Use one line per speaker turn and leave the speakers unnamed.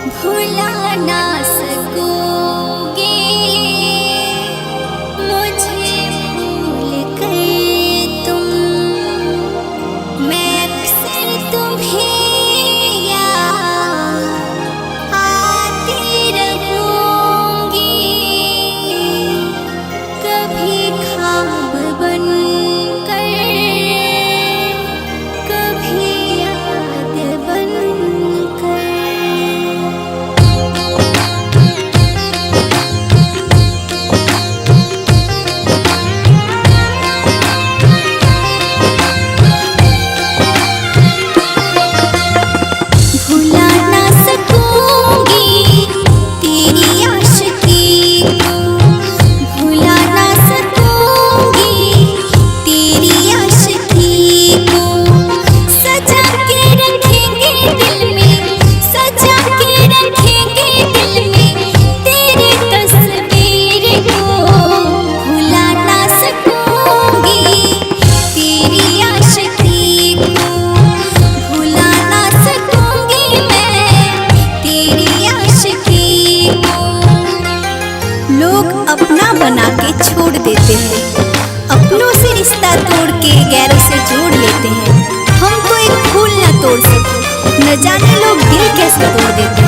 भुला ना सकोगे मुझे भूल कर तुम। मैं अक्सर तुम्हें याद आती रहूंगी, कभी ख्वाब बन कर, कभी याद बन कर। भुला ना सकूंगी तेरी आशिकी को, भुला ना सकूंगी तेरी आशिकी को। सजा के रखेंगे दिल में, सजा के रखेंगे दिल में तेरी तस्वीर को। भुला ना सकूंगी तेरी आशिकी को, भुला ना सकूंगी मैं तेरी आशिकी को। लोग अपना बना के छोड़ देते हैं, अपनों से रिश्ता तोड़ के गैरों से जोड़ लेते हैं। हम तो एक फूल ना तोड़ सके, न जाने लोग दिल कैसे तोड़ देते हैं।